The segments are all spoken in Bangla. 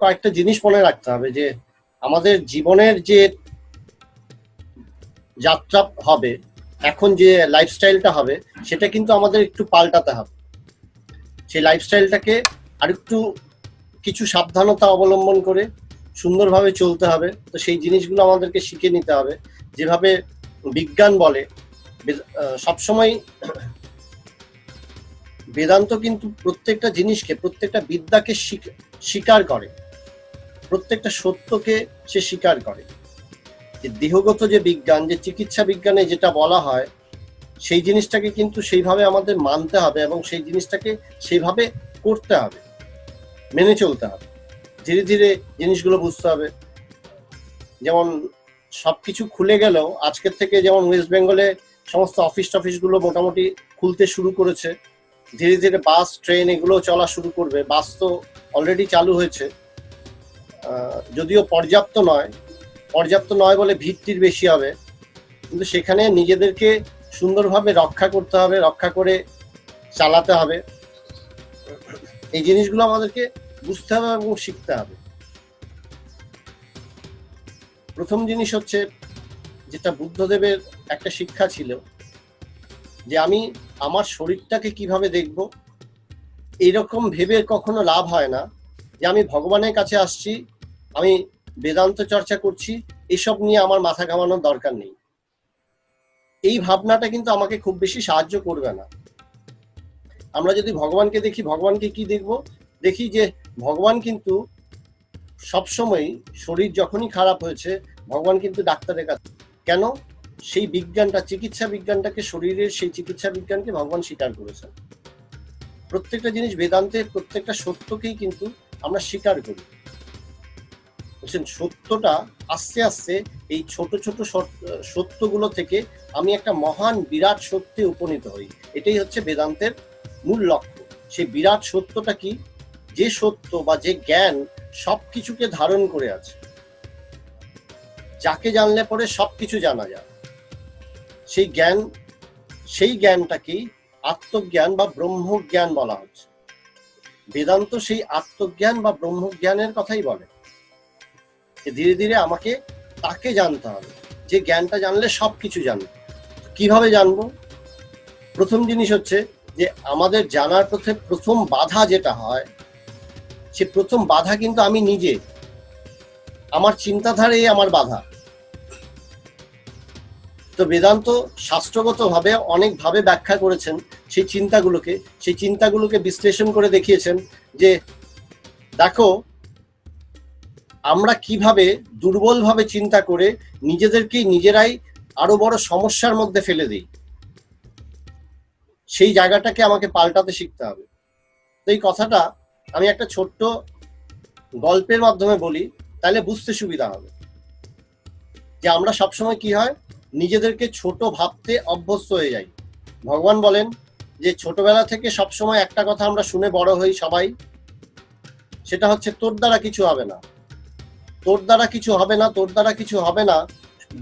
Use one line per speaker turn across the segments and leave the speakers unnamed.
কয়েকটা জিনিস মনে রাখতে হবে, যে আমাদের জীবনের যে যাত্রা হবে, এখন যে লাইফস্টাইলটা হবে, সেটা কিন্তু আমাদের একটু পাল্টাতে হবে। সেই লাইফস্টাইলটাকে আরেকটু কিছু সাবধানতা অবলম্বন করে সুন্দরভাবে চলতে হবে। তো সেই জিনিসগুলো আমাদেরকে শিখে নিতে হবে। যেভাবে বিজ্ঞান বলে, সবসময় বেদান্ত কিন্তু প্রত্যেকটা জিনিসকে, প্রত্যেকটা বিদ্যাকে স্বীকার করে, প্রত্যেকটা সত্যকে সে স্বীকার করে। যে দেহগত যে বিজ্ঞান, যে চিকিৎসা বিজ্ঞানে যেটা বলা হয়, সেই জিনিসটাকে কিন্তু সেইভাবে আমাদের মানতে হবে এবং সেই জিনিসটাকে সেইভাবে করতে হবে, মেনে চলতে হবে। ধীরে ধীরে জিনিসগুলো বুঝতে হবে। যেমন সবকিছু খুলে গেলেও আজকের থেকে, যেমন ওয়েস্ট বেঙ্গলে সমস্ত অফিসগুলো মোটামুটি খুলতে শুরু করেছে, ধীরে ধীরে বাস, ট্রেন এগুলো চলা শুরু করবে। বাস তো অলরেডি চালু হয়েছে, যদিও পর্যাপ্ত নয় বলে ভিড়টির বেশি হবে, কিন্তু সেখানে নিজেদেরকে সুন্দরভাবে রক্ষা করতে হবে, রক্ষা করে চালাতে হবে। এই জিনিসগুলো আমাদেরকে বুঝতে হবে এবং শিখতে হবে। প্রথম জিনিস হচ্ছে, যেটা বুদ্ধদেবের একটা শিক্ষা ছিল, যে আমি আমার শরীরটাকে কিভাবে দেখব, এইরকম ভেবে কখনো লাভ হয় না যে আমি ভগবানের কাছে আসছি, আমি বেদান্ত চর্চা করছি, এসব নিয়ে আমার মাথা ঘামানোর দরকার নেই। এই ভাবনাটা কিন্তু আমাকে খুব বেশি সাহায্য করবে না। আমরা যদি ভগবানকে দেখি, ভগবানকে কি দেখব? দেখি যে ভগবান কিন্তু সবসময়, শরীর যখনই খারাপ হয়েছে, ভগবান কিন্তু ডাক্তারের কাছে। কেন? সেই বিজ্ঞানটা, চিকিৎসা বিজ্ঞানটাকে, শরীরের সেই চিকিৎসা বিজ্ঞানকে ভগবান স্বীকার করেছেন। প্রত্যেকটা জিনিস বেদান্তে, প্রত্যেকটা সত্যকেই কিন্তু আমরা স্বীকার করি। বুঝছেন? সত্যটা আস্তে আস্তে এই ছোট ছোট সত্যগুলো থেকে আমি একটা মহান বিরাট সত্যে উপনীত হই। এটাই হচ্ছে বেদান্তের মূল লক্ষ্য। সেই বিরাট সত্যটা কি? যে সত্য বা যে জ্ঞান সবকিছুকে ধারণ করে আছে, যাকে জানলে পরে সবকিছু জানা যায়, সেই জ্ঞানটাকেই আত্মজ্ঞান বা ব্রহ্মজ্ঞান বলা হচ্ছে। বেদান্ত সেই আত্মজ্ঞান বা ব্রহ্মজ্ঞানের কথাই বলে। ধীরে ধীরে আমাকে তাকে জানতে হবে, যে জ্ঞানটা জানলে সবকিছু জানবো। কিভাবে জানবো? প্রথম জিনিস হচ্ছে যে আমাদের জানার পথে প্রথম বাধা যেটা হয়, সে প্রথম বাধা কিন্তু আমি নিজে, আমার চিন্তাধারাই আমার বাধা। তো বেদান্ত শাস্ত্রগতভাবে অনেকভাবে ব্যাখ্যা করেছেন সেই চিন্তাগুলোকে বিশ্লেষণ করে দেখিয়েছেন যে দেখো, আমরা কিভাবে দুর্বলভাবে চিন্তা করে নিজেরাই আরো বড় সমস্যার মধ্যে ফেলে দিই। সেই জায়গাটাকে আমাকে পাল্টাতে শিখতে হবে। তো এই কথাটা আমি একটা ছোট্ট গল্পের মাধ্যমে বলি, তাহলে বুঝতে সুবিধা হবে। যে আমরা সবসময় কি হয়, নিজেদেরকে ছোট ভাবতে অভ্যস্ত হয়ে যাই। ভগবান বলেন যে ছোটবেলা থেকে সবসময় একটা কথা আমরা শুনে বড় হই সবাই, সেটা হচ্ছে তোর দ্বারা কিছু হবে না, তোর দ্বারা কিছু হবে না, তোর দ্বারা কিছু হবে না।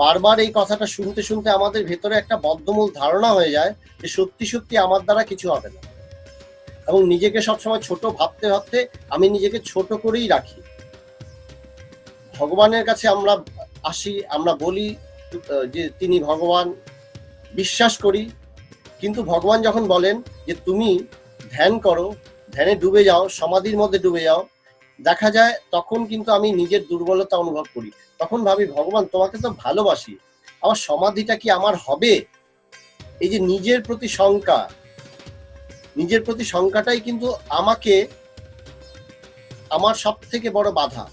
বারবার এই কথাটা শুনতে শুনতে আমাদের ভেতরে একটা বদ্ধমূল ধারণা হয়ে যায় যে সত্যি সত্যি আমার দ্বারা কিছু হবে না, এবং নিজেকে সবসময় ছোট ভাবতে ভাবতে আমি নিজেকে ছোট করেই রাখি। ভগবানের কাছে আমরা আসি, আমরা বলি যে তিনি ভগবান, বিশ্বাস করি, কিন্তু ভগবান যখন বলেন যে তুমি ধ্যান করো, ধ্যানে ডুবে যাও, সমাধির মধ্যে ডুবে যাও, দেখা যায় তখন কিন্তু আমি নিজের দুর্বলতা অনুভব করি। তখন ভাবি, ভগবান তোমাকে তো ভালোবাসি, আমার সমাধিটা কি আমার হবে? এই যে নিজের প্রতি শঙ্কাটাই কিন্তু আমাকে, আমার সব থেকে বড় বাধা।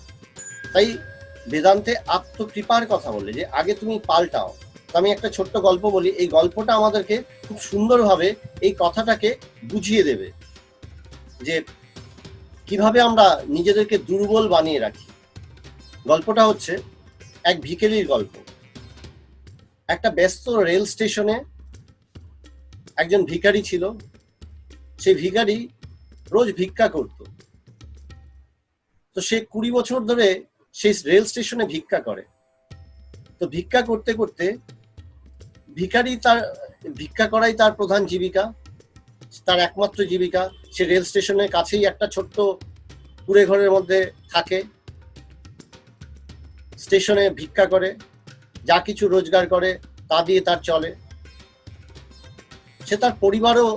তাই বেদান্তে আত্মকৃপার কথা বলে যে আগে তুমি পাল্টাও। আমি একটা ছোট্ট গল্প বলি, এই গল্পটা আমাদেরকে খুব সুন্দরভাবে এই কথাটাকে বুঝিয়ে দেবে যে কিভাবে আমরা নিজেদেরকে দুর্বল বানিয়ে রাখি। গল্পটা হচ্ছে এক ভিখারির গল্প। একটা ব্যস্ত রেল স্টেশনে একজন ভিখারি ছিল। সেই ভিখারি রোজ ভিক্ষা করত। তো সে 20 বছর ধরে সেই রেল স্টেশনে ভিক্ষা করে। তো ভিক্ষা করতে করতে ভিক্ষা করাই তার প্রধান জীবিকা, তার একমাত্র জীবিকা। সে রেল স্টেশনের কাছেই একটা ছোট্ট কুড়ে ঘরের মধ্যে থাকে। স্টেশনে ভিক্ষা করে, যা কিছু রোজগার করে তা দিয়ে তার চলে। সে তার পরিবারও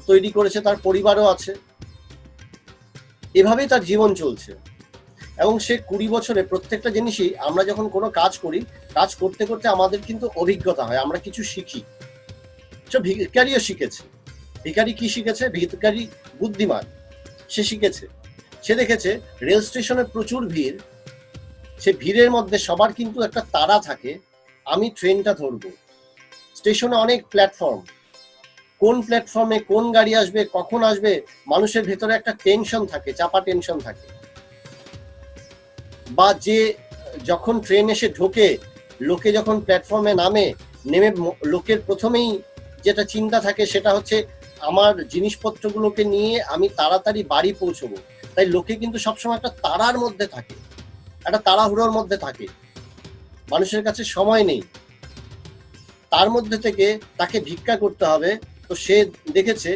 তৈরি করেছে, তার পরিবারও আছে, এভাবেই তার জীবন চলছে। এবং সে 20 বছরে প্রত্যেকটা জিনিসই, আমরা যখন কোনো কাজ করি, কাজ করতে করতে আমাদের কিন্তু অভিজ্ঞতা হয়, আমরা কিছু শিখি। সে ভিখারিও শিখেছে। ভিখারি কি শিখেছে? ভিখারি বুদ্ধিমান, সে শিখেছে। সে দেখেছে রেল স্টেশনে প্রচুর ভিড়, সে ভিড়ের মধ্যে সবার কিন্তু একটা তাড়া থাকে, আমি ট্রেনটা ধরবো। স্টেশনে অনেক প্ল্যাটফর্ম, কোন প্ল্যাটফর্মে কোন গাড়ি আসবে, কখন আসবে, মানুষের ভেতরে একটা টেনশন থাকে, চাপা টেনশন থাকে। বা যে যখন ট্রেন এসে ঢোকে, লোকে যখন প্ল্যাটফর্মে নেমে লোকের প্রথমেই যেটা চিন্তা থাকে সেটা হচ্ছে আমার জিনিসপত্রগুলোকে নিয়ে আমি তাড়াতাড়ি বাড়ি পৌঁছবো। তাই লোকে কিন্তু সবসময় একটা তাড়ার মধ্যে থাকে, একটা তাড়াহুড়োর মধ্যে থাকে, মানুষের কাছে সময় নেই। তার মধ্যে থেকে তাকে ভিক্ষা করতে হবে। তো সে দেখেছে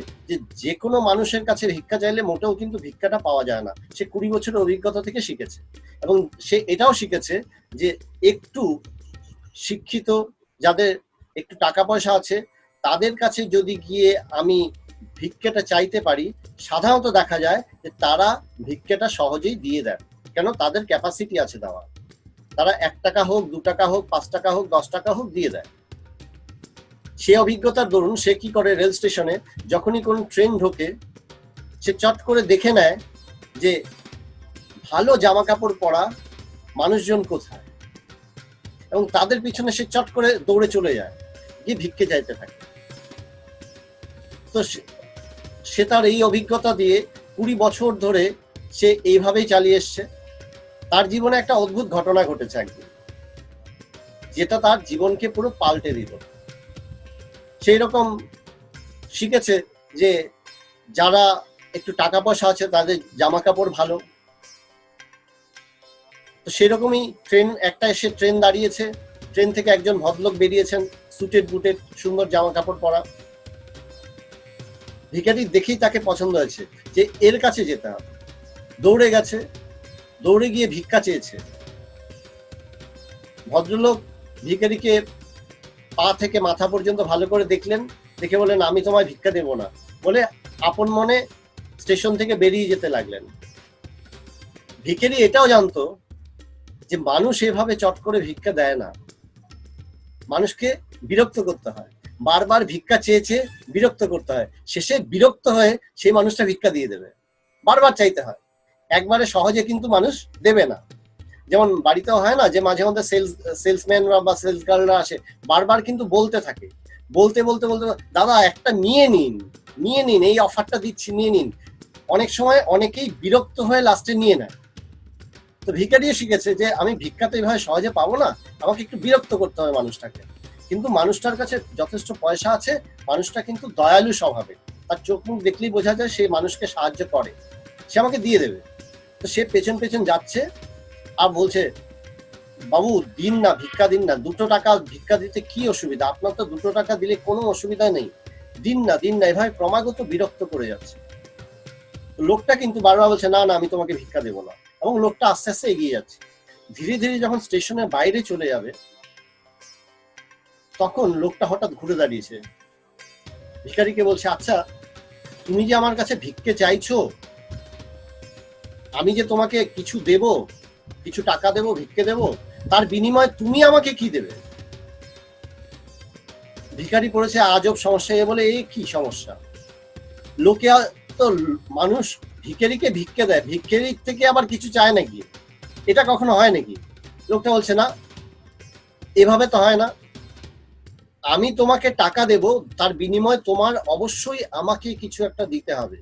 যে কোনো মানুষের কাছে ভিক্ষা চাইলে মোটেও কিন্তু ভিক্ষাটা পাওয়া যায় না। সে 20 বছরের অভিজ্ঞতা থেকে শিখেছে। এবং সে এটাও শিখেছে যে একটু শিক্ষিত, যাদের একটু টাকা পয়সা আছে, তাদের কাছে যদি গিয়ে আমি ভিক্ষাটা চাইতে পারি, সাধারণত দেখা যায় যে তারা ভিক্ষাটা সহজেই দিয়ে দেন। কেন? তাদের ক্যাপাসিটি আছে দেওয়া। তারা 1 টাকা হোক, 2 টাকা হোক, 5 টাকা হোক, 10 টাকা হোক দিয়ে দেয়। সে অভিজ্ঞতার দরুন সে কি করে, রেল স্টেশনে যখনই কোন ট্রেন ঢোকে, সে চট করে দেখে নেয় যে ভালো জামা কাপড় পরা মানুষজন কোথায়, এবং তাদের পিছনে সে চট করে দৌড়ে চলে যায়, গিয়ে ভিক্ষে চাইতে থাকে। তো সে তার এই অভিজ্ঞতা দিয়ে 20 বছর ধরে সে এইভাবেই চালিয়ে এসছে। তার জীবনে একটা অদ্ভুত ঘটনা ঘটেছে একদিন, যেটা তার জীবনকে পুরো পাল্টে দিল। সেই রকম শিখেছে যে যারা একটু টাকা পয়সা আছে তাদের জামা কাপড় ভালো। তো সেরকমই একটা এসে ট্রেন দাঁড়িয়েছে, ট্রেন থেকে একজন ভদ্রলোক বেরিয়েছেন, সুটেড বুটেড, সুন্দর জামা কাপড় পরা। ভিখারি দেখেই তাকে পছন্দ হয়েছে যে এর কাছে যেতে হবে। দৌড়ে গেছে, দৌড়ে গিয়ে ভিক্ষা চেয়েছে। ভদ্রলোক ভিখারিকে পা থেকে মাথা পর্যন্ত ভালো করে দেখলেন, দেখে বলেন আমি তোমায় ভিক্ষা দেব না, বলে আপন মনে স্টেশন থেকে বেরিয়ে যেতে লাগলেন। ভিখারি এটাও জানতো যে মানুষ এভাবে চট করে ভিক্ষা দেয় না, মানুষকে বিরক্ত করতে হয়, বারবার ভিক্ষা চেয়েছে বিরক্ত করতে হয়, শেষে বিরক্ত হয়ে সেই মানুষটা ভিক্ষা দিয়ে দেবে। বারবার চাইতে হয়, একবারে সহজে কিন্তু মানুষ দেবে না। যেমন বাড়িতেও হয় না যে মাঝে মধ্যে সেলসম্যানরা বা সেলস গার্লরা আসে, বারবার কিন্তু বলতে থাকে, বলতে বলতে বলতে দাদা একটা নিয়ে নিন, এই অফারটা দিচ্ছি, নিয়ে নিন। অনেক সময় অনেকেই বিরক্ত হয়ে লাস্টে নিয়ে নেয়। তো ভিখারিও শিখেছে যে আমি ভিক্ষা তো এইভাবে সহজে পাবো না, আমাকে একটু বিরক্ত করতে হবে মানুষটাকে। কিন্তু মানুষটার কাছে যথেষ্ট পয়সা আছে, মানুষটা কিন্তু দয়ালু স্বভাবের, তার চোখ মুখ দেখলেই বোঝা যায় সে মানুষকে সাহায্য করে, সে আমাকে দিয়ে দেবে। তো সে পেছন পেছন যাচ্ছে আর বলছে বাবু দিন না, ভিক্ষা দিন না, 2 টাকা ভিক্ষা দিতে কি অসুবিধা, আপনার তো 2 টাকা দিলে কোনো অসুবিধা নেই, দিন না, এভাবে ক্রমাগত বিরক্ত করে যাচ্ছে। লোকটা কিন্তু বারবার বলছে না না আমি তোমাকে ভিক্ষা দেবো না, এবং লোকটা আস্তে আস্তে এগিয়ে যাচ্ছে। ধীরে ধীরে যখন স্টেশনের বাইরে চলে যাবে, তখন লোকটা হঠাৎ ঘুরে দাঁড়িয়েছে, ভিখারিকে বলছে আচ্ছা তুমি যে আমার কাছে ভিক্ষে চাইছো, আমি যে তোমাকে কিছু দেব, কিছু টাকা দেব, ভিক্ষে দেব, তার বিনিময়ে তুমি আমাকে কি দেবে? ভিখারি পড়েছে আজব সমস্যা। বলে এই কি সমস্যা? লোকে তো মানুষ ভিখারিকে ভিক্ষে দেয়, ভিখারির থেকে আবার কিছু চায় নাকি? এটা কখনো হয় নাকি? লোকটা বলছে না, এভাবে তো হয় না। আমি তোমাকে টাকা দেব, তার বিনিময়ে তোমার অবশ্যই আমাকে কিছু একটা দিতে হবে।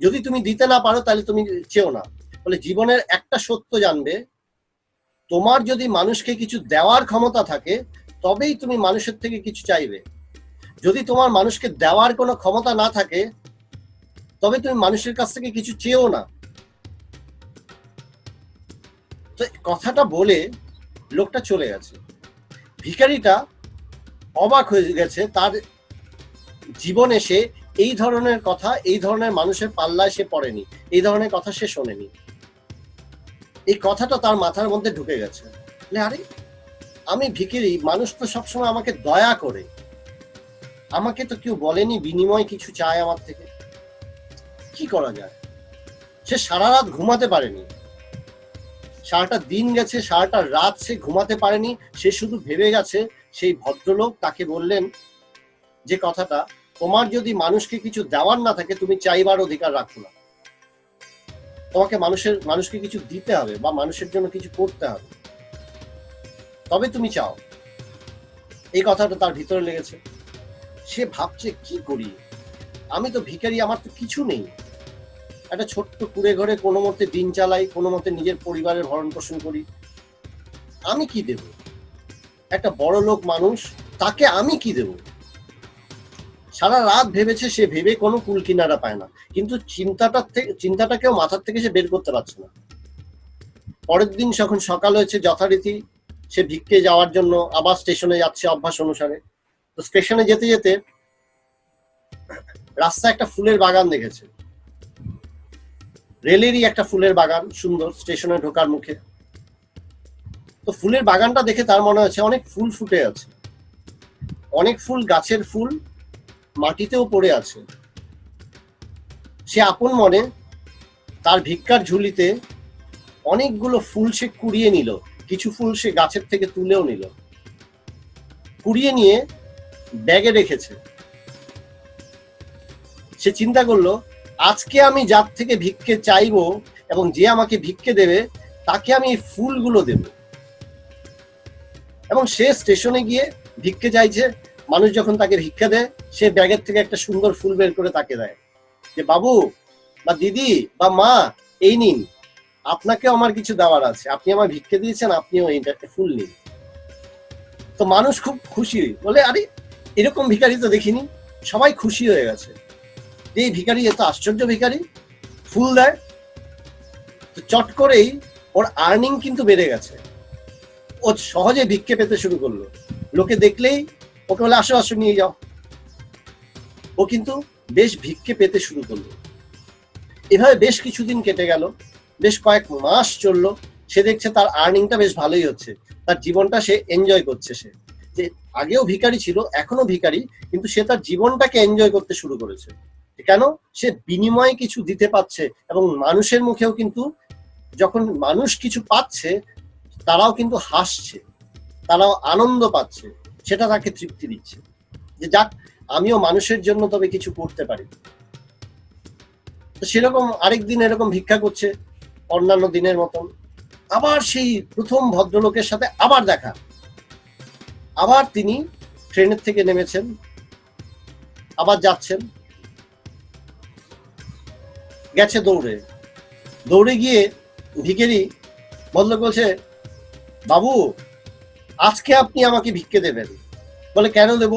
যদি তুমি দিতে না পারো তাহলে তুমি চেও না। বলে জীবনের একটা সত্য জানবে, তোমার যদি মানুষকে কিছু দেওয়ার ক্ষমতা থাকে তবেই তুমি মানুষের থেকে কিছু চাইবে। যদি তোমার মানুষকে দেওয়ার কোনো ক্ষমতা না থাকে তবে তুমি মানুষের কাছ থেকে কিছু চেও না। তো কথাটা বলে লোকটা চলে গেছে। ভিখারিটা অবাক হয়ে গেছে, তার জীবনে সে এই ধরনের কথা, এই ধরনের মানুষের পাল্লায় সে পড়েনি, এই ধরনের কথা সে শোনেনি। এই কথাটা তার মাথার মধ্যে ঢুকে গেছে। আরে আমি ভিখারি, মানুষ তো সবসময় আমাকে দয়া করে, আমাকে তো কেউ বলেনি বিনিময় কিছু চায় আমার থেকে, কি করা যায়? সে সারা রাত ঘুমাতে পারেনি, সারাটা দিন গেছে, সারাটা রাত সে ঘুমাতে পারেনি। সে শুধু ভেবে গেছে, সেই ভদ্রলোক তাকে বললেন যে কথাটা, তোমার যদি মানুষকে কিছু দেওয়ার না থাকে তুমি চাইবার অধিকার রাখো না, তোমাকে মানুষকে কিছু দিতে হবে বা মানুষের জন্য কিছু করতে হবে, তবে তুমি চাও। এই কথাটা তার ভিতরে লেগেছে। সে ভাবছে কি করি, আমি তো ভিখারি, আমার তো কিছু নেই, একটা ছোট্ট কুড়ে ঘরে কোনো মতে দিন চালাই, কোনো মতে নিজের পরিবারের ভরণ পোষণ করি, আমি কি দেব? একটা বড় লোক মানুষ, তাকে আমি কি দেব? সারা রাত ভেবেছে, সে ভেবে কোনো কুল কিনারা পায় না, কিন্তু চিন্তাটাকেও মাথার থেকে সে বের করতে পারছে না। পরের দিন যখন সকাল হয়েছে, যথারীতি সে ভিক্ষে যাওয়ার জন্য আবার স্টেশনে যাচ্ছে অভ্যাস অনুসারে। তো স্টেশনে যেতে যেতে রাস্তায় একটা ফুলের বাগান দেখেছে, রেলেরই একটা ফুলের বাগান, সুন্দর, স্টেশনে ঢোকার মুখে। তো ফুলের বাগানটা দেখে তার মনে হচ্ছে অনেক ফুল ফুটে আছে, অনেক ফুল, গাছের ফুল মাটিতেও পড়ে আছে। সে আপন মনে তার ভিক্ষার ঝুলিতে অনেকগুলো ফুল সে কুড়িয়ে নিল, কিছু ফুল সে গাছের থেকে তুলেও নিল, কুড়িয়ে নিয়ে ব্যাগে রেখেছে। সে চিন্তা করলো, আজকে আমি যার থেকে ভিক্ষে চাইবো এবং যে আমাকে ভিক্ষে দেবে তাকে আমি এই ফুলগুলো দেব। এবং সে স্টেশনে গিয়ে ভিক্ষে চাইছে। মানুষ যখন তাকে ভিক্ষা দেয়, সে ব্যাগের থেকে একটা সুন্দর ফুল বের করে তাকে দেয়, যে বাবু বা দিদি বা মা, এই নিন, আপনাকেও আমার কিছু দেওয়ার আছে, আপনি আমার ভিক্ষে দিয়েছেন, আপনিও এইটা ফুল নিন। তো মানুষ খুব খুশি, বলে আরে এরকম ভিখারি তো দেখিনি। সবাই খুশি হয়ে গেছে যে এই ভিখারি এত আশ্চর্য ভিখারি, ফুল দেয়। তো চট করেই ওর আর্নিং কিন্তু বেড়ে গেছে, ও সহজে ভিক্ষে পেতে শুরু করলো। লোকে দেখলেই ওকে বলে আসো আসো নিয়ে যাও। ও কিন্তু বেশ ভিক্ষে পেতে শুরু করলো। এভাবে বেশ কিছুদিন কেটে গেল, বেশ কয়েক মাস চললো। সে দেখছে তার আর্নিংটা বেশ ভালোই হচ্ছে, তার জীবনটা সে এনজয় করছে। সে যে আগেও ভিখারি ছিল, এখনো ভিখারি, কিন্তু সে তার জীবনটাকে এনজয় করতে শুরু করেছে। কেন? সে বিনিময়ে কিছু দিতে পারছে, এবং মানুষের মুখেও কিন্তু যখন মানুষ কিছু পাচ্ছে তারাও কিন্তু হাসছে, তারাও আনন্দ পাচ্ছে, সেটা তাকে তৃপ্তি দিচ্ছে, যে যাক আমিও মানুষের জন্য তবে কিছু করতে পারি। তো সেরকম আরেকদিন এরকম ভিক্ষা করছে অন্যান্য দিনের মতন, আবার সেই প্রথম ভদ্রলোকের সাথে আবার দেখা। আবার তিনি ট্রেনের থেকে নেমেছেন, আবার যাচ্ছেন, গেছে দৌড়ে। দৌড়ে গিয়ে ভিখারি ভদ্রলোক বলছে, বাবু আজকে আপনি আমাকে ভিক্ষে দেবেন। বলে কেন দেব?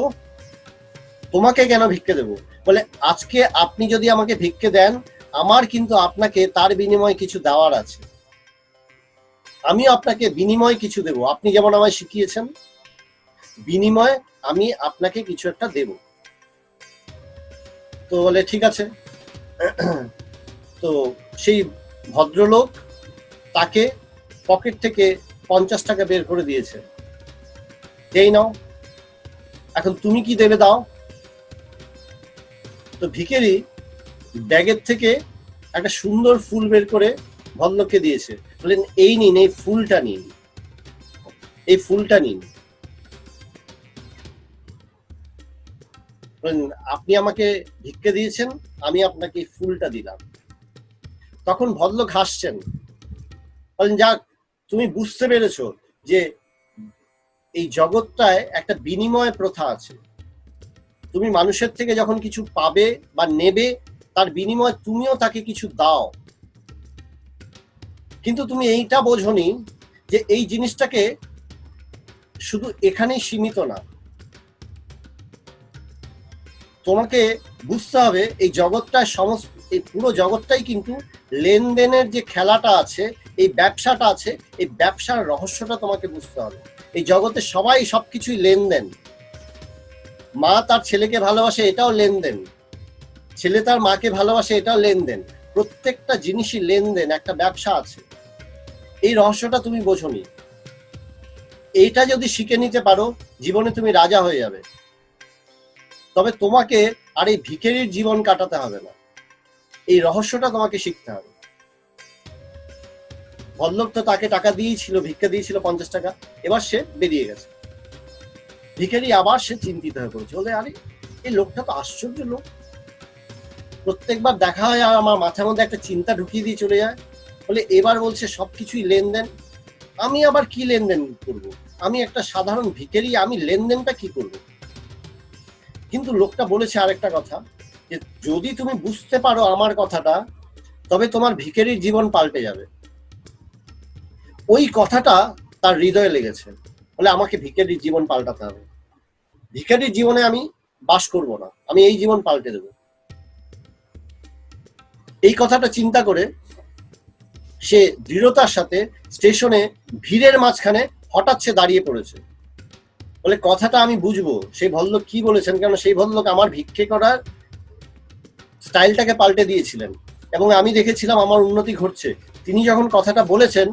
তোমাকে কেন ভিক্ষে দেব? বলে আজকে আপনি যদি আমাকে ভিক্ষে দেন, আমার কিন্তু আপনাকে তার বিনিময়ে কিছু দেওয়ার আছে, আমিও আপনাকে বিনিময়ে কিছু দেব। আপনি যেমন আমায় শিখিয়েছেন, বিনিময়ে আমি আপনাকে কিছু একটা দেব। তো বলে ঠিক আছে। তো সেই ভদ্রলোক তাকে পকেট থেকে 50 টাকা বের করে দিয়েছে, এই নাও, এখন তুমি কি দেবে দাও। তো ভিখারি ব্যাগের থেকে একটা সুন্দর ফুল বের করে ভদ্রলোককে দিয়েছে, বললেন এই নিন, এই ফুলটা নিন, এই ফুলটা নিন। আপনি আমাকে ভিক্ষে দিয়েছেন, আমি আপনাকে এই ফুলটা দিলাম। তখন ভদ্রলোক হাসছেন, বলেন যাক তুমি বুঝতে পেরেছো যে এই জগৎটায় একটা বিনিময় প্রথা আছে। তুমি মানুষের থেকে যখন কিছু পাবে বা নেবে, তার বিনিময়ে তুমিও তাকে কিছু দাও। কিন্তু তুমি এইটা বোঝোনি যে এই জিনিসটাকে শুধু এখানেই সীমিত না, তোমাকে বুঝতে হবে এই জগৎটায় এই পুরো জগৎটাই কিন্তু লেনদেনের যে খেলাটা আছে, এই ব্যবসাটা আছে, এই ব্যবসার রহস্যটা তোমাকে বুঝতে হবে। এই জগতে সবাই সবকিছুই লেনদেন। মা তার ছেলেকে ভালোবাসে, এটাও লেনদেন। ছেলে তার মাকে ভালোবাসে, এটাও লেনদেন। প্রত্যেকটা জিনিসই লেনদেন, একটা ব্যবসা আছে। এই রহস্যটা তুমি বোঝোনি। এইটা যদি শিখে নিতে পারো, জীবনে তুমি রাজা হয়ে যাবে। তবে তোমাকে আর এই ভিখারির জীবন কাটাতে হবে না, এই রহস্যটা তোমাকে শিখতে হবে। ভদ্রলোক তো তাকে টাকা দিয়েছিল, ভিক্ষা দিয়েছিল 50 টাকা, এবার সে বেরিয়ে গেছে। ভিখারি আবার সে চিন্তিত হয়ে পড়েছে, বলে আরে এই লোকটা তো আশ্চর্য লোক, প্রত্যেকবার দেখা হয় আর আমার মাথার মধ্যে একটা চিন্তা ঢুকিয়ে দিয়ে চলে যায়। বলে এবার বলছে সবকিছুই লেনদেন, আমি আবার কি লেনদেন করব? আমি একটা সাধারণ ভিখারি, আমি লেনদেনটা কি করব? কিন্তু লোকটা বলেছে আরেকটা কথা, যে যদি তুমি বুঝতে পারো আমার কথাটা, তবে তোমার ভিখারির জীবন পাল্টে যাবে। ওই কথাটা তার হৃদয়ে লেগেছে, বলে আমাকে ভিখারির জীবন পাল্টাতে হবে, ভিখারির জীবনে আমি বাস করব না, আমি এই জীবন পাল্টে দেব। এই কথাটা চিন্তা করে সে দৃঢ়তার সাথে স্টেশনে ভিড়ের মাঝখানে হঠাৎ সে দাঁড়িয়ে পড়েছে। বলে কথাটা আমি বুঝবো সেই ভদ্রলোক কি বলেছেন, কারণ সেই ভদ্রলোক আমার ভিক্ষে করার স্টাইলটাকে পাল্টে দিয়েছিলেন এবং আমি দেখেছিলাম আমার উন্নতি ঘটছে। তিনি যখন কথাটা বলেছেন,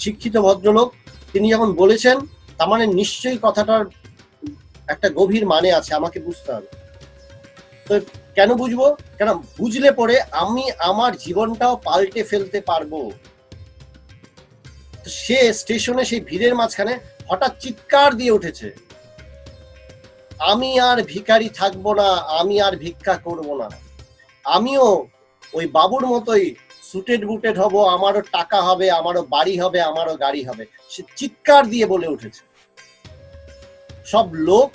শিক্ষিত ভদ্রলোক, তিনি যখন বলেছেন, তার মানে নিশ্চয়ই কথাটার একটা গভীর মানে আছে, আমাকে বুঝতে হবে। তো কেন বুঝবো? কেন বুঝলে পরে আমি আমার জীবনটাও পাল্টে ফেলতে পারবো। সে স্টেশনে সেই ভিড়ের মাঝখানে হঠাৎ চিৎকার দিয়ে উঠেছে, আমি আর ভিখারি থাকবো না, আমি আর ভিক্ষা করব না, আমিও ওই বাবুর মতোই সুটেড বুটেড হব, আমারও টাকা হবে, আমারও বাড়ি হবে, আমারও গাড়ি হবে। সে চিৎকার দিয়ে বলে উঠেছে। সব লোক,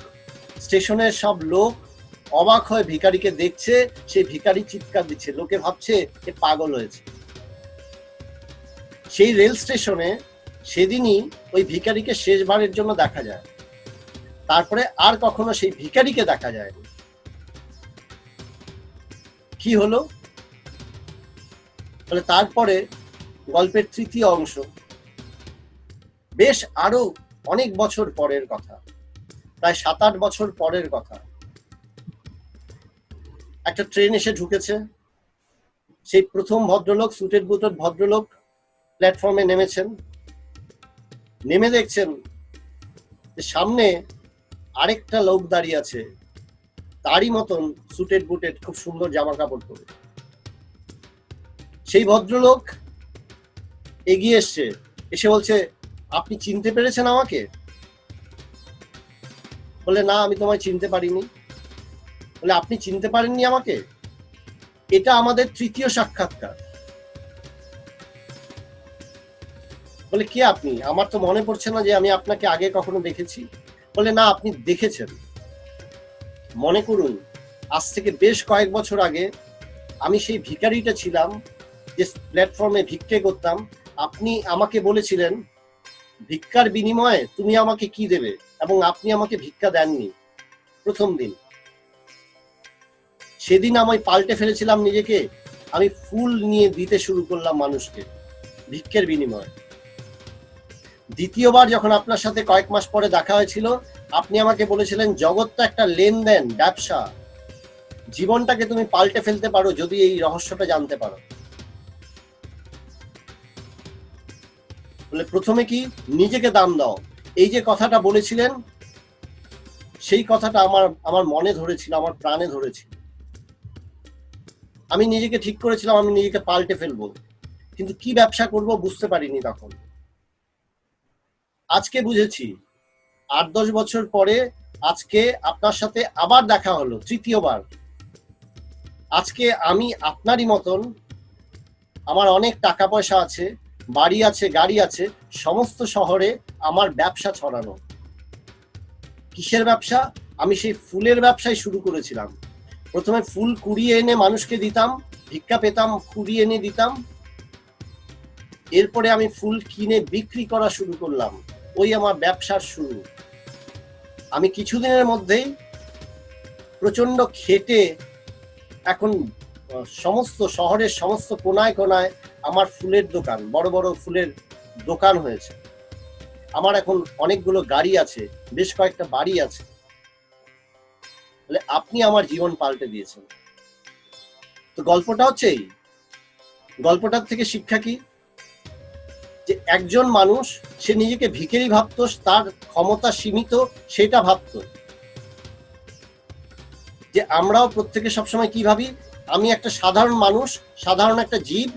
স্টেশনের সব লোক অবাক হয়ে ভিখারিকে দেখছে, সেই ভিখারি চিৎকার দিচ্ছে, লোকে ভাবছে এ পাগল হয়েছে। সেই রেল স্টেশনে সেদিনই ওই ভিখারিকে শেষবারের জন্য দেখা যায়, তারপরে আর কখনো সেই ভিখারিকে দেখা যায়নি। কি হলো? বলে তারপরে গল্পের তৃতীয় অংশ, বেশ আরো অনেক বছর পরের কথা, প্রায় 7-8 বছর পরের কথা। একটা ট্রেন এসে ঢুকেছে, সেই প্রথম ভদ্রলোক, সুটেড বুটেড ভদ্রলোক প্ল্যাটফর্মে নেমেছেন। নেমে দেখছেন যে সামনে আরেকটা লোক দাঁড়িয়ে আছে, তারই মতন সুটেড বুটেড, খুব সুন্দর জামা কাপড় পরে। সেই ভদ্রলোক এগিয়ে এসছে, এসে বলছে, আপনি চিনতে পেরেছেন আমাকে? বলে না, আমি তোমায় চিনতে পারিনি। বলে আপনি চিনতে পারেননি আমাকে? এটা আমাদের তৃতীয় সাক্ষাৎকার। বলে কে আপনি? আমার তো মনে পড়ছে না যে আমি আপনাকে আগে কখনো দেখেছি। বলে না, আপনি দেখেছেন। মনে করুন, আজ থেকে বেশ কয়েক বছর আগে আমি সেই ভিখারিটা ছিলাম যে প্ল্যাটফর্মে ভিক্ষে করতাম। আপনি আমাকে বলেছিলেন ভিক্ষার বিনিময়ে তুমি আমাকে কি দেবে, এবং আপনি আমাকে ভিক্ষা দেননি প্রথম দিন। সেদিন আমি পাল্টে ফেলেছিলাম নিজেকে, আমি ফুল নিয়ে দিতে শুরু করলাম মানুষকে ভিক্ষের বিনিময়ে। দ্বিতীয়বার যখন আপনার সাথে কয়েক মাস পরে দেখা হয়েছিল, আপনি আমাকে বলেছিলেন জগৎটা একটা লেনদেন, ব্যবসা, জীবনটাকে তুমি পাল্টে ফেলতে পারো যদি এই রহস্যটা জানতে পারো। বলে প্রথমে কি নিজেকে দাম দাও, এই যে কথাটা বলেছিলেন, সেই কথাটা আমার মনে ধরেছিল, আমার প্রাণে ধরেছিল। আমি নিজেকে ঠিক করেছিলাম আমি নিজেকে পাল্টে ফেলবো, কিন্তু কি ব্যবসা করব বুঝতে পারিনি তখন। আজকে বুঝেছি, 8-10 বছর পরে আজকে আপনার সাথে আবার দেখা হলো, তৃতীয়বার। আজকে আমি আপনারই মতন, আমার অনেক টাকা পয়সা আছে, বাড়ি আছে, গাড়ি আছে, সমস্ত শহরে আমার ব্যবসা ছড়ানো। কিসের ব্যবসা? আমি সেই ফুলের ব্যবসায় শুরু করেছিলাম। প্রথমে ফুল কুড়িয়ে এনে মানুষকে দিতাম, ভিক্ষা পেতাম, কুড়িয়ে এনে দিতাম। এরপরে আমি ফুল কিনে বিক্রি করা শুরু করলাম, ওই আমার ব্যবসার শুরু। আমি কিছুদিনের মধ্যেই প্রচন্ড খেটে এখন সমস্ত শহরের সমস্ত কোনায় কোনায় আমার ফুলের দোকান, বড় বড় ফুলের দোকান হয়েছে। আমার এখন অনেকগুলো গাড়ি আছে, বেশ কয়েকটা বাড়ি আছে। আপনি আমার জীবন পাল্টে দিয়েছেন। তো গল্পটা হচ্ছে এই, গল্পটার থেকে শিক্ষা কি? যে একজন মানুষ সে নিজেকে ভিখারি ভাবতো, তার ক্ষমতা সীমিত সেটা ভাবতো। যে আমরাও প্রত্যেকে সবসময় কি ভাবি, আমি একটা সাধারণ মানুষ, সাধারণ একটা জীব,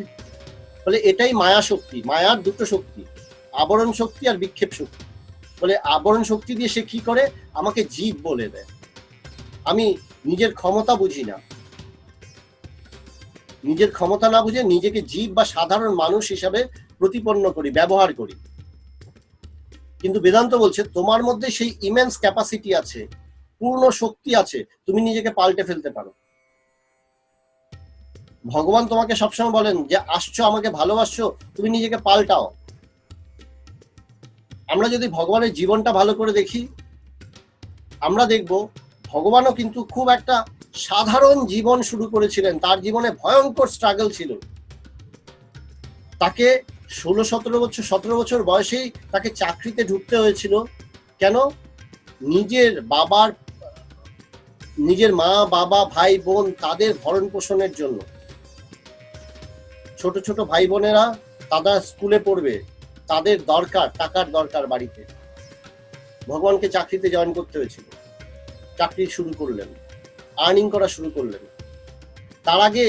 বলে এটাই মায়া শক্তি। মায়ার দুটো শক্তি, আবরণ শক্তি আর বিক্ষেপ শক্তি। বলে আবরণ শক্তি দিয়ে সে কি করে, আমাকে জীব বলে দেয়। আমি নিজের ক্ষমতা বুঝি না, নিজের ক্ষমতা না বুঝে নিজেকে জীব বা সাধারণ মানুষ হিসাবে প্রতিপন্ন করি, ব্যবহার করি। কিন্তু বেদান্ত বলছে তোমার মধ্যে সেই ইমেন্স ক্যাপাসিটি আছে, পূর্ণ শক্তি আছে, তুমি নিজেকে পাল্টে ফেলতে পারো। ভগবান তোমাকে সবসময় বলেন যে আসছো আমাকে ভালোবাসছো, তুমি নিজেকে পাল্টাও। আমরা যদি ভগবানের জীবনটা ভালো করে দেখি, আমরা দেখব ভগবানও কিন্তু খুব একটা সাধারণ জীবন শুরু করেছিলেন। তার জীবনে ভয়ঙ্কর স্ট্রাগল ছিল। তাকে 17 বছর বয়সেই তাকে চাকরিতে ঢুকতে হয়েছিল। কেন? নিজের মা বাবা ভাই বোন তাদের ভরণ পোষণের জন্য। ছোট ছোট ভাই বোনেরা তারা স্কুলে পড়বে, তাদের দরকার, টাকার দরকার বাড়িতে। ভগবানকে চাকরিতে জয়েন করতে হয়েছিল। চাকরি শুরু করলেন, আর্নিং করা শুরু করলেন। তার আগে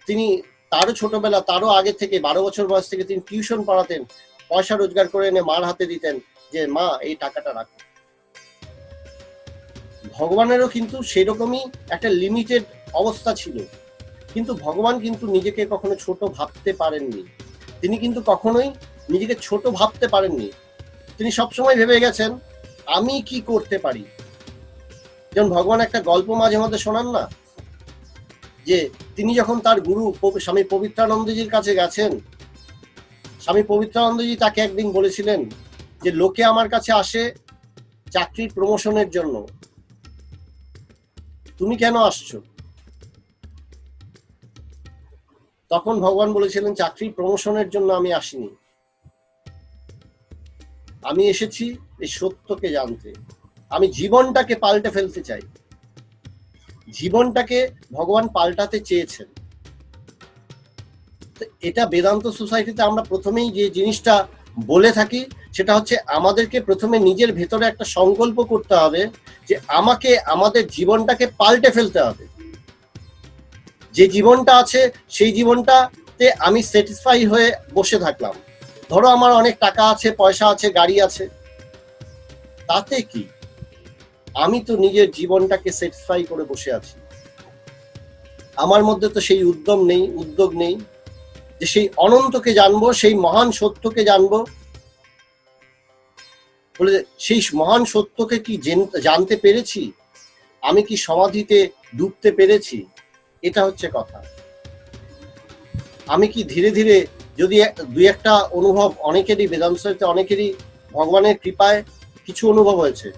তিনি তারও ছোটবেলা, তারও আগে থেকে 12 বছর বয়স থেকে তিনি টিউশন পড়াতেন, পয়সা রোজগার করে এনে মার হাতে দিতেন যে মা এই টাকাটা রাখো। ভগবানেরও কিন্তু সেরকমই একটা লিমিটেড অবস্থা ছিল। কিন্তু ভগবান কিন্তু নিজেকে কখনো ছোট ভাবতে পারেননি। তিনি কিন্তু কখনোই নিজেকে ছোট ভাবতে পারেননি। তিনি সবসময় ভেবে গেছেন আমি কি করতে পারি। যেমন ভগবান একটা গল্প মাঝে মধ্যে শোনান না, যে তিনি যখন তার গুরু স্বামী পবিত্রানন্দজির কাছে গেছেন, স্বামী পবিত্রানন্দজি তাকে একদিন বলেছিলেন যে লোকে আমার কাছে আসে চাকরির প্রমোশনের জন্য, তুমি কেন আসছো? তখন ভগবান বলেছিলেন চাকরির প্রমোশনের জন্য আমি আসিনি, আমি এসেছি এই সত্যকে জানতে। আমি জীবনটাকে পাল্টে ফেলতে চাই। জীবনটাকে ভগবান পাল্টাতে চেয়েছেন। এটা বেদান্ত সোসাইটিতে আমরা প্রথমেই যে জিনিসটা বলে থাকি সেটা হচ্ছে আমাদেরকে প্রথমে নিজের ভেতরে একটা সংকল্প করতে হবে যে আমাকে আমাদের জীবনটাকে পাল্টে ফেলতে হবে। যে জীবনটা আছে সেই জীবনটাতে আমি স্যাটিসফাই হয়ে বসে থাকলাম। ধরো আমার অনেক টাকা আছে, পয়সা আছে, গাড়ি আছে, তাতে কি? আমি তো নিজের জীবনটাকে স্যাটিসফাই করে বসে আছি। আমার মধ্যে তো সেই উদ্যোগ নেই যে সেই অনন্তকে জানবো, সেই মহান সত্যকে জানবো। বলে সেই মহান সত্যকে কি জানতে পেরেছি? আমি কি সমাধিতে ডুবতে পেরেছি? এটা হচ্ছে কথা। আমি কি ধীরে ধীরে, যদি দুই একটা অনুভব অনেকেরই বেদান্তে, অনেকেরই ভগবানের কৃপায় কিছু অনুভব হয়েছে,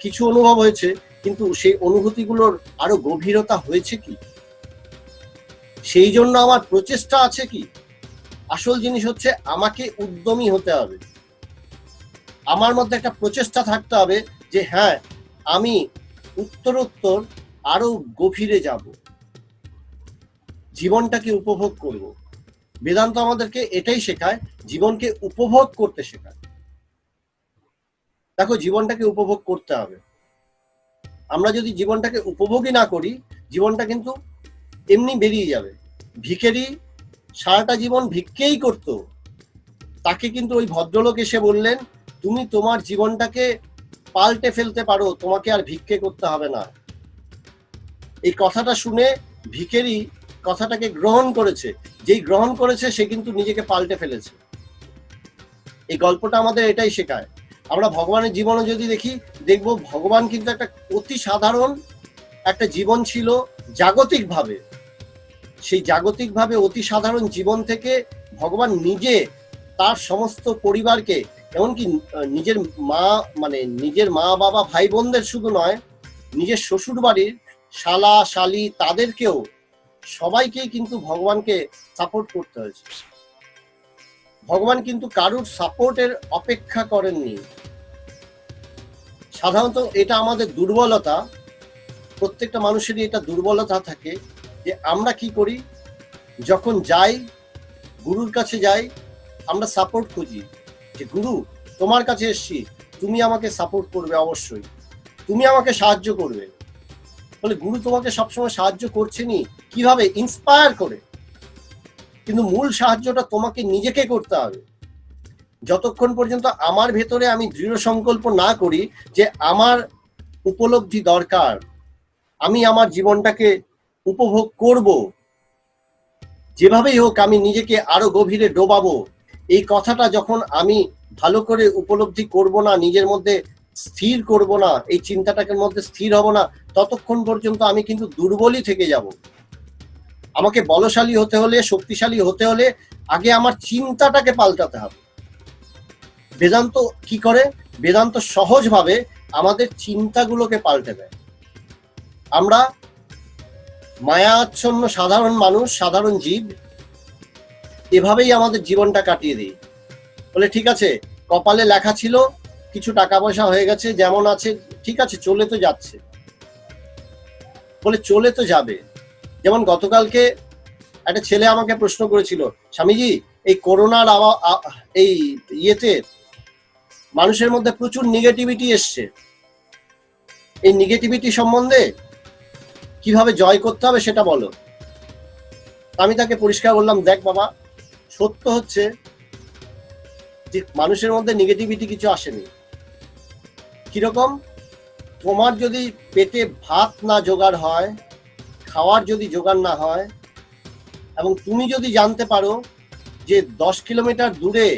কিছু অনুভব হয়েছে, কিন্তু সেই অনুভূতিগুলোর আরো গভীরতা হয়েছে কি? সেই জন্য আমার প্রচেষ্টা আছে কি? আসল জিনিস হচ্ছে আমাকে উদ্যমী হতে হবে। আমার মধ্যে একটা প্রচেষ্টা থাকতে হবে যে হ্যাঁ, আমি উত্তরোত্তর আরো গভীরে যাব, জীবনটাকে উপভোগ করব। বেদান্ত আমাদেরকে এটাই শেখায়, জীবনকে উপভোগ করতে শেখায়। দেখো, জীবনটাকে উপভোগ করতে হবে। আমরা যদি জীবনটাকে উপভোগই না করি, জীবনটা কিন্তু এমনি বেরিয়ে যাবে। ভিখারি সারাটা জীবন ভিক্ষেই করতো, তাকে কিন্তু ওই ভদ্রলোক এসে বললেন তুমি তোমার জীবনটাকে পাল্টে ফেলতে পারো, তোমাকে আর ভিক্ষে করতে হবে না। এই কথাটা শুনে ভিখারি কথাটাকে গ্রহণ করেছে। যেই গ্রহণ করেছে সে কিন্তু নিজেকে পাল্টে ফেলেছে। এই গল্পটা আমাদের এটাই শেখায়। আমরা ভগবানের জীবনে যদি দেখি, দেখবো ভগবান কিন্তু একটা অতি সাধারণ একটা জীবন ছিল জাগতিকভাবে। সেই জাগতিকভাবে অতি সাধারণ জীবন থেকে ভগবান নিজে তার সমস্ত পরিবারকে, এমনকি নিজের মা বাবা ভাই বোনদের শুধু নয়, নিজের শ্বশুর বাড়ির শালা শালি তাদেরকেও, সবাইকেই কিন্তু ভগবানকে সাপোর্ট করতে হয়েছে। ভগবান কিন্তু কারুর সাপোর্টের অপেক্ষা করেননি। সাধারণত এটা আমাদের দুর্বলতা, প্রত্যেকটা মানুষেরই এটা দুর্বলতা থাকে যে আমরা কি করি, যখন যাই গুরুর কাছে যাই, আমরা সাপোর্ট খুঁজি, যে গুরু তোমার কাছে এসছি, তুমি আমাকে সাপোর্ট করবে, অবশ্যই তুমি আমাকে সাহায্য করবে। বলে গুরু তোমাকে সবসময় সাহায্য করছেনি, কিভাবে? ইন্সপায়ার করে। কিন্তু মূল সাহায্যটা তোমাকে নিজেকে করতে হবে। যতক্ষণ পর্যন্ত আমার ভেতরে আমি দৃঢ় সংকল্প না করি যে আমার উপলব্ধি দরকার, আমি আমার জীবনটাকে উপভোগ করব, যেভাবেই হোক আমি নিজেকে আরো গভীরে ডোবাবো, এই কথাটা যখন আমি ভালো করে উপলব্ধি করব না, নিজের মধ্যে স্থির করব না, এই চিন্তাটাকে মধ্যে স্থির হব না, ততক্ষণ পর্যন্ত আমি কিন্তু দুর্বলই থেকে যাব। আমাকে বলশালী হতে হলে, শক্তিশালী হতে হলে আগে আমার চিন্তাটাকে পাল্টাতে হবে। বেদান্ত কি করে? বেদান্ত সহজভাবে আমাদের চিন্তাগুলোকে পাল্টে দেয়। আমরা মায়াচ্ছন্ন সাধারণ মানুষ, সাধারণ জীব, এভাবেই আমাদের জীবনটা কাটিয়ে দিই। বলে ঠিক আছে, কপালে লেখা ছিল, কিছু টাকা পয়সা হয়ে গেছে, যেমন আছে ঠিক আছে, চলে তো যাচ্ছে। বলে চলে তো যাবে। যেমন গতকালকে একটা ছেলে আমাকে প্রশ্ন করেছিল, স্বামীজি এই করোনার এই ইয়েতে মানুষের মধ্যে প্রচুর নেগেটিভিটি এসছে, এই নেগেটিভিটি সম্বন্ধে কিভাবে জয় করতে হবে সেটা বলো। আমি তাকে পরিষ্কার বললাম, দেখ বাবা, সত্য হচ্ছে যে মানুষের মধ্যে নেগেটিভিটি কিছু আসেনি। কিরকম? তোমার যদি পেটে ভাত না জোগাড় হয়, খাওয়ার যদি জোগাড় না হয়, এবং তুমি যদি জানতে পারো যে 10 কিলোমিটার দূরে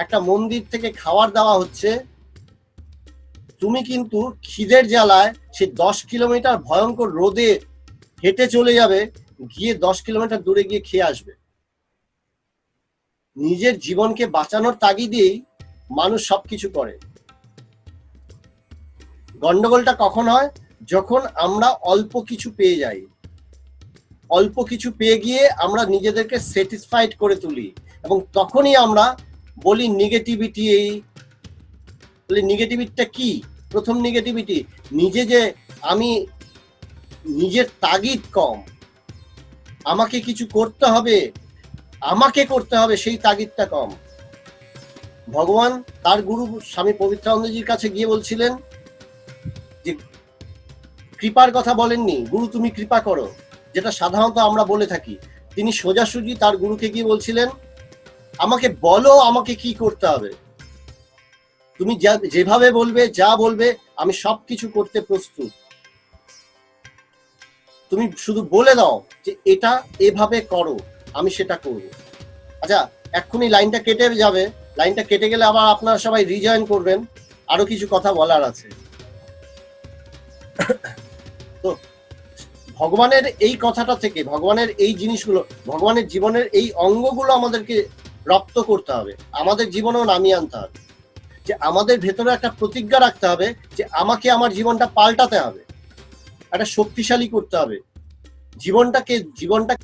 একটা মন্দির থেকে খাবার দেওয়া হচ্ছে, তুমি কিন্তু খিদের জ্বালায় সেই 10 কিলোমিটার ভয়ঙ্কর রোদে হেঁটে চলে যাবে, গিয়ে 10 কিলোমিটার দূরে গিয়ে খেয়ে আসবে। নিজের জীবনকে বাঁচানোর তাগিদেই মানুষ সবকিছু করে। গন্ডগোলটা কখন হয়? যখন আমরা অল্প কিছু পেয়ে যাই, অল্প কিছু পেয়ে গিয়ে আমরা নিজেদেরকে স্যাটিসফাইড করে তুলি, এবং তখনই আমরা বলি নেগেটিভিটি। এই নেগেটিভিটিটা কি? প্রথম নেগেটিভিটি নিজে, যে আমি নিজের তাগিদ কম, আমাকে কিছু করতে হবে, আমাকে করতে হবে, সেই তাগিদটা কম। ভগবান তার গুরু স্বামী পবিত্রানন্দজির কাছে গিয়ে বলছিলেন যে কৃপার কথা বলেননি, গুরু তুমি কৃপা করো, যেটা সাধারণত আমরা বলে থাকি। তিনি সোজাসুজি তার গুরুকে গিয়ে বলছিলেন, আমাকে বলো আমাকে কি করতে হবে, তুমি যেভাবে বলবে, যা বলবে, আমি সবকিছু করতে প্রস্তুত, তুমি শুধু বলে দাও যে এটা এভাবে করো, আমি সেটা করব। আচ্ছা, এক্ষুনি লাইনটা কেটে যাবে, লাইনটা কেটে গেলে আবার আপনারা সবাই রিজয়েন করবেন, আরো কিছু কথা বলার আছে। তো ভগবানের এই কথাটা থেকে, ভগবানের এই জিনিসগুলো, ভগবানের জীবনের এই অঙ্গগুলো আমাদেরকে রপ্ত করতে হবে, আমাদের জীবনেও নামিয়ে আনতে হবে। যে আমাদের ভেতরে একটা প্রতিজ্ঞা রাখতে হবে যে আমাকে আমার জীবনটা পাল্টাতে হবে, একটা শক্তিশালী করতে হবে, জীবনটা